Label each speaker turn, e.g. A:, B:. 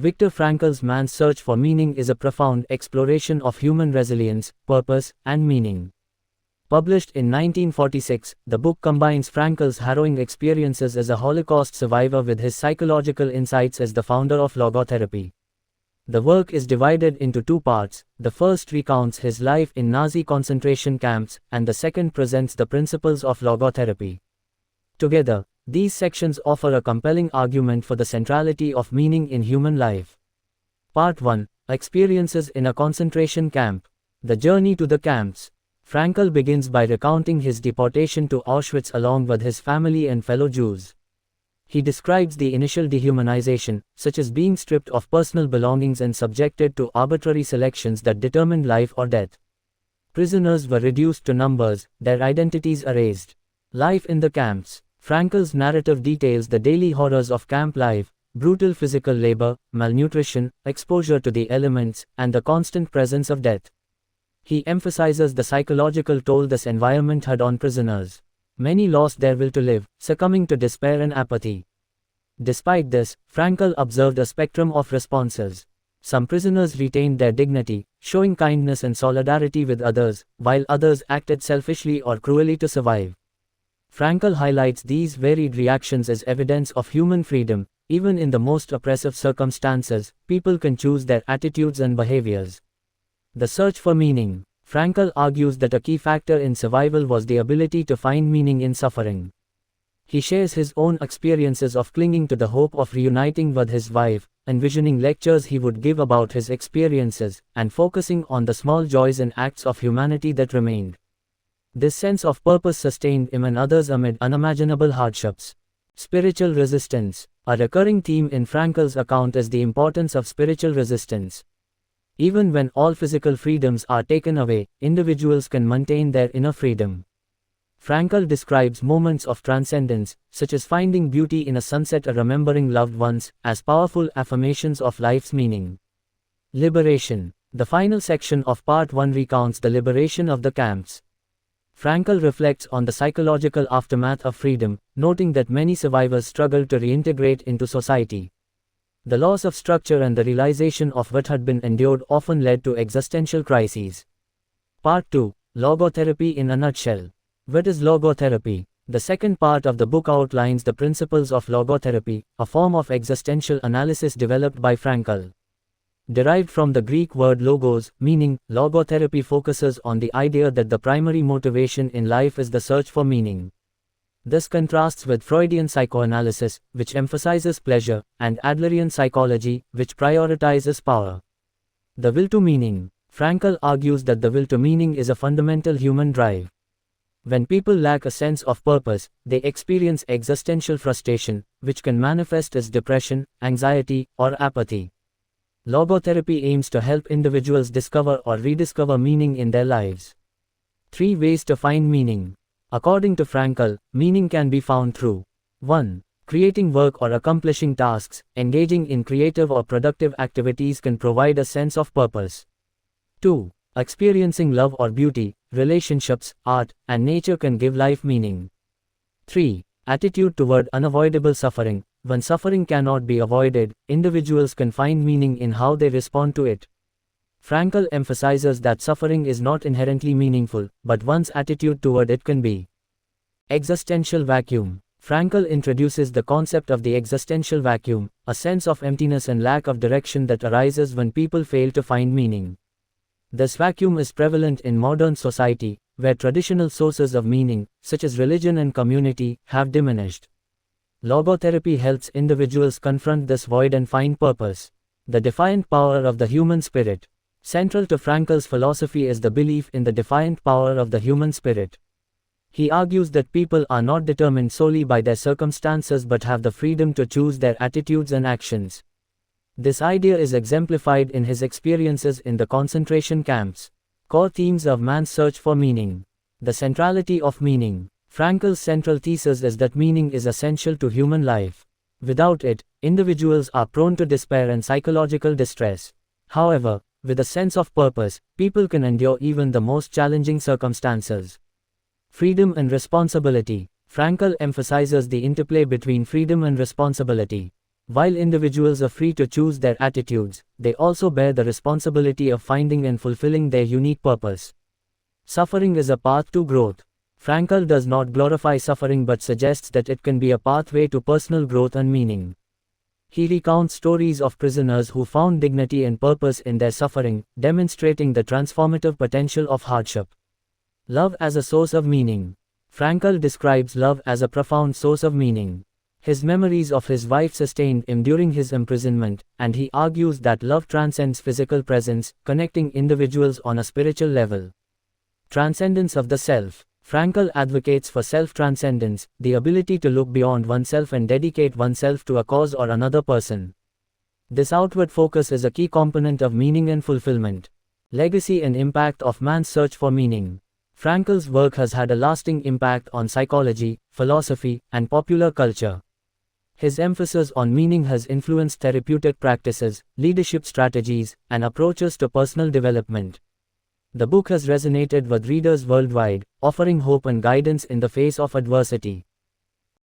A: Viktor Frankl's Man's Search for Meaning is a profound exploration of human resilience, purpose, and meaning. Published in 1946, the book combines Frankl's harrowing experiences as a Holocaust survivor with his psychological insights as the founder of logotherapy. The work is divided into two parts. The first recounts his life in Nazi concentration camps, and the second presents the principles of logotherapy. Together, these sections offer a compelling argument for the centrality of meaning in human life. Part 1. Experiences in a concentration camp. The journey to the camps. Frankl begins by recounting his deportation to Auschwitz along with his family and fellow Jews. He describes the initial dehumanization, such as being stripped of personal belongings and subjected to arbitrary selections that determined life or death. Prisoners were reduced to numbers, their identities erased. Life in the camps. Frankl's narrative details the daily horrors of camp life: brutal physical labor, malnutrition, exposure to the elements, and the constant presence of death. He emphasizes the psychological toll this environment had on prisoners. Many lost their will to live, succumbing to despair and apathy. Despite this, Frankl observed a spectrum of responses. Some prisoners retained their dignity, showing kindness and solidarity with others, while others acted selfishly or cruelly to survive. Frankl highlights these varied reactions as evidence of human freedom. Even in the most oppressive circumstances, people can choose their attitudes and behaviors. The search for meaning. Frankl argues that a key factor in survival was the ability to find meaning in suffering. He shares his own experiences of clinging to the hope of reuniting with his wife, envisioning lectures he would give about his experiences, and focusing on the small joys and acts of humanity that remained. This sense of purpose sustained him and others amid unimaginable hardships. Spiritual resistance. A recurring theme in Frankl's account is the importance of spiritual resistance. Even when all physical freedoms are taken away, individuals can maintain their inner freedom. Frankl describes moments of transcendence, such as finding beauty in a sunset or remembering loved ones, as powerful affirmations of life's meaning. Liberation. The final section of Part 1 recounts the liberation of the camps. Frankl reflects on the psychological aftermath of freedom, noting that many survivors struggled to reintegrate into society. The loss of structure and the realization of what had been endured often led to existential crises. Part 2. Logotherapy in a nutshell. What is logotherapy? The second part of the book outlines the principles of logotherapy, a form of existential analysis developed by Frankl. Derived from the Greek word logos, meaning, logotherapy focuses on the idea that the primary motivation in life is the search for meaning. This contrasts with Freudian psychoanalysis, which emphasizes pleasure, and Adlerian psychology, which prioritizes power. The will to meaning. Frankl argues that the will to meaning is a fundamental human drive. When people lack a sense of purpose, they experience existential frustration, which can manifest as depression, anxiety, or apathy. Logotherapy aims to help individuals discover or rediscover meaning in their lives. 3 ways to find meaning. According to Frankl, meaning can be found through 1. Creating work or accomplishing tasks. Engaging in creative or productive activities can provide a sense of purpose. 2. Experiencing love or beauty, relationships, art, and nature can give life meaning. 3. Attitude toward unavoidable suffering. When suffering cannot be avoided, individuals can find meaning in how they respond to it. Frankl emphasizes that suffering is not inherently meaningful, but one's attitude toward it can be. Existential vacuum. Frankl introduces the concept of the existential vacuum, a sense of emptiness and lack of direction that arises when people fail to find meaning. This vacuum is prevalent in modern society, where traditional sources of meaning, such as religion and community, have diminished. Logotherapy helps individuals confront this void and find purpose. The defiant power of the human spirit. Central to Frankl's philosophy is the belief in the defiant power of the human spirit. He argues that people are not determined solely by their circumstances but have the freedom to choose their attitudes and actions. This idea is exemplified in his experiences in the concentration camps. Core themes of man's search for meaning. The centrality of meaning. Frankl's central thesis is that meaning is essential to human life. Without it, individuals are prone to despair and psychological distress. However, with a sense of purpose, people can endure even the most challenging circumstances. Freedom and responsibility. Frankl emphasizes the interplay between freedom and responsibility. While individuals are free to choose their attitudes, they also bear the responsibility of finding and fulfilling their unique purpose. Suffering is a path to growth. Frankl does not glorify suffering but suggests that it can be a pathway to personal growth and meaning. He recounts stories of prisoners who found dignity and purpose in their suffering, demonstrating the transformative potential of hardship. Love as a source of meaning. Frankl describes love as a profound source of meaning. His memories of his wife sustained him during his imprisonment, and he argues that love transcends physical presence, connecting individuals on a spiritual level. Transcendence of the self. Frankl advocates for self-transcendence, the ability to look beyond oneself and dedicate oneself to a cause or another person. This outward focus is a key component of meaning and fulfillment. Legacy and impact of man's search for meaning. Frankl's work has had a lasting impact on psychology, philosophy, and popular culture. His emphasis on meaning has influenced therapeutic practices, leadership strategies, and approaches to personal development. The book has resonated with readers worldwide, offering hope and guidance in the face of adversity.